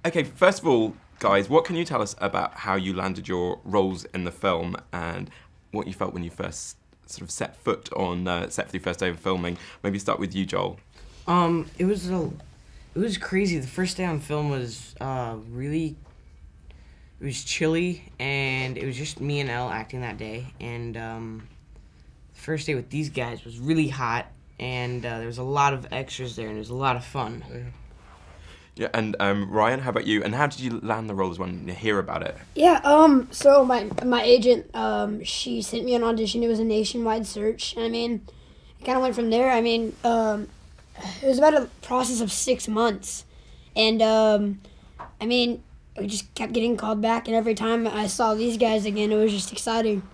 Okay, first of all, guys, what can you tell us about how you landed your roles in the film and what you felt when you first sort of set foot on set for your first day of filming? Maybe start with you, Joel. It was crazy. The first day on film was it was chilly, and it was just me and Elle acting that day. And the first day with these guys was really hot, and there was a lot of extras there, and it was a lot of fun. Yeah, and Ryan, how about you? And how did you land the roles when you hear about it? Yeah, so my agent, she sent me an audition. It was a nationwide search. I mean, it kind of went from there. I mean, it was about a process of 6 months. And, I mean, we just kept getting called back. And every time I saw these guys again, it was just exciting.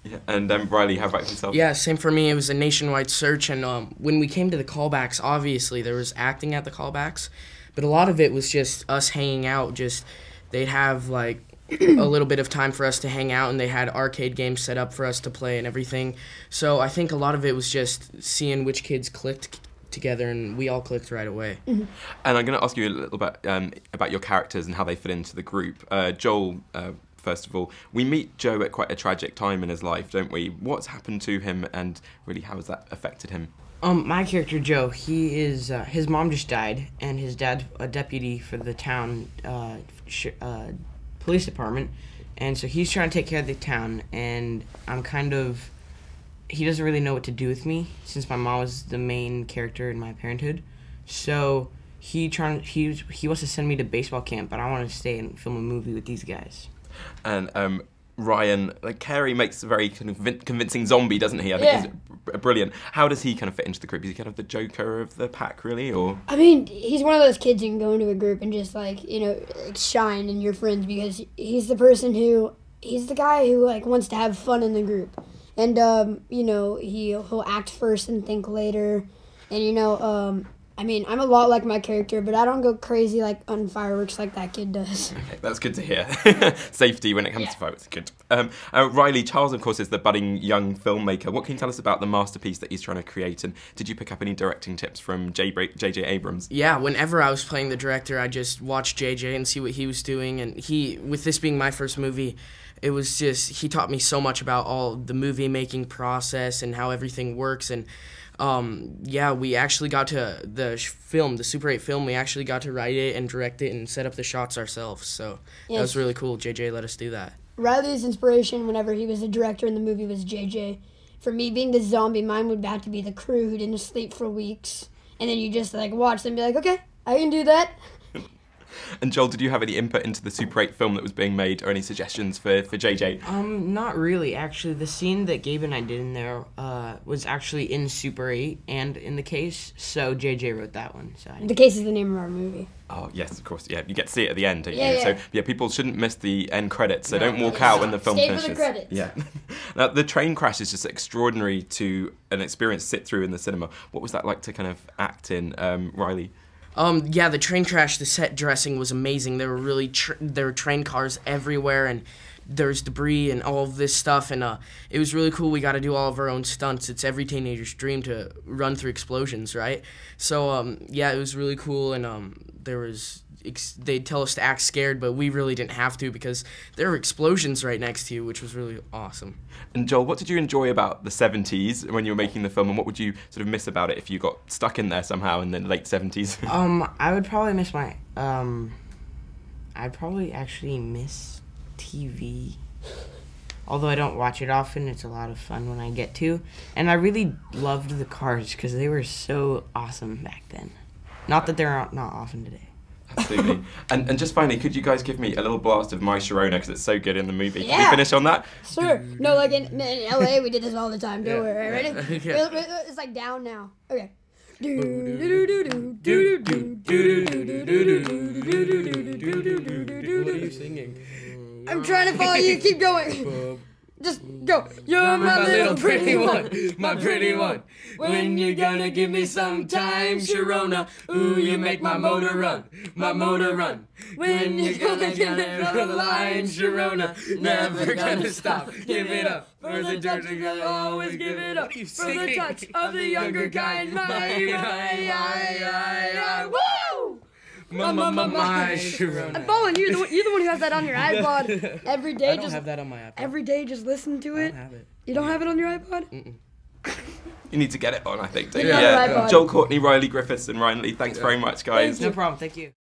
Yeah, and Riley, how about yourself? Yeah, same for me. It was a nationwide search. And when we came to the callbacks, obviously, there was acting at the callbacks. But a lot of it was just us hanging out. Just they'd have like a little bit of time for us to hang out, and they had arcade games set up for us to play and everything. So I think a lot of it was just seeing which kids clicked together, and we all clicked right away. Mm-hmm. And I'm going to ask you a little bit about your characters and how they fit into the group. Joel, first of all, we meet Joe at quite a tragic time in his life, don't we? What's happened to him, and really how has that affected him? My character, Joe, he is, his mom just died, and his dad's a deputy for the town police department, and so he's trying to take care of the town, and he doesn't really know what to do with me, since my mom was the main character in my parenthood, so he wants to send me to baseball camp, but I want to stay and film a movie with these guys. And, Ryan, like Carey makes a very kind of convincing zombie, doesn't he? I think he's brilliant. How does he kind of fit into the group? Is he kind of the Joker of the pack, really, or? I mean, he's one of those kids you can go into a group and just like shine in your friends, because he's the person he's the guy who like wants to have fun in the group, and he'll act first and think later, and I mean, I'm a lot like my character, but I don't go crazy like on fireworks like that kid does. Okay, that's good to hear. Safety when it comes to fireworks is good. Riley, Charles, of course, is the budding young filmmaker. What can you tell us about the masterpiece that he's trying to create? And did you pick up any directing tips from J.J. Abrams? Yeah, whenever I was playing the director, I just watched J.J. and see what he was doing. And with this being my first movie, it was just, he taught me so much about all the movie-making process and how everything works. And we actually got to the Super 8 film, we actually got to write it and direct it and set up the shots ourselves, so that was really cool. JJ let us do that. Riley's inspiration whenever he was the director in the movie was JJ. For me being the zombie, mine would have to be the crew who didn't sleep for weeks, and then you just like watch them and be like, okay, I can do that. And Joel, did you have any input into the Super 8 film that was being made, or any suggestions for JJ? Not really, actually. The scene that Gabe and I did in there was actually in Super 8 and in The Case, so JJ wrote that one. So The Case is the name of our movie. Oh, yes, of course. Yeah, you get to see it at the end, don't you? Yeah. So, people shouldn't miss the end credits, so don't walk out when the film finishes. Stay for the credits. Yeah. Now, the train crash is just extraordinary to an experience to sit through in the cinema. What was that like to kind of act in, Riley? The train crash, the set dressing was amazing. There were there were train cars everywhere, and there's debris and all of this stuff, and it was really cool. We got to do all of our own stunts. It's every teenager's dream to run through explosions, right? So, it was really cool, and they'd tell us to act scared, but we really didn't have to because there were explosions right next to you, which was really awesome. And Joel, what did you enjoy about the 70s when you were making the film, and what would you sort of miss about it if you got stuck in there somehow in the late 70s? I would probably miss I'd probably actually miss TV. Although I don't watch it often, it's a lot of fun when I get to. And I really loved the cars because they were so awesome back then. Not that they're not awesome today. Absolutely. And just finally, could you guys give me a little blast of My Sharona, because it's so good in the movie? Yeah. Can we finish on that? Sure. No, like in LA, we did this all the time. Don't worry. Ready? Yeah. It's like down now. Okay. What are you singing? I'm trying to follow you. Keep going. Just go. You're my little pretty one, my pretty one. When you gonna give me some time, Sharona? Ooh, you make my motor run, my motor run. When you gonna get the line, Sharona? Never gonna stop, give it up. For the touch, you gotta always give it up. For the touch of the younger kind, woo! My Sharona. I'm following you. You're the one who has that on your iPod every day. I don't have that on my iPod. Every day, just listen to it. I don't have it. You don't have it on your iPod? Mm-mm. You need to get it on, I think. Yeah. Joel Courtney, Riley Griffiths, and Ryan Lee. Thanks very much, guys. No problem. Thank you.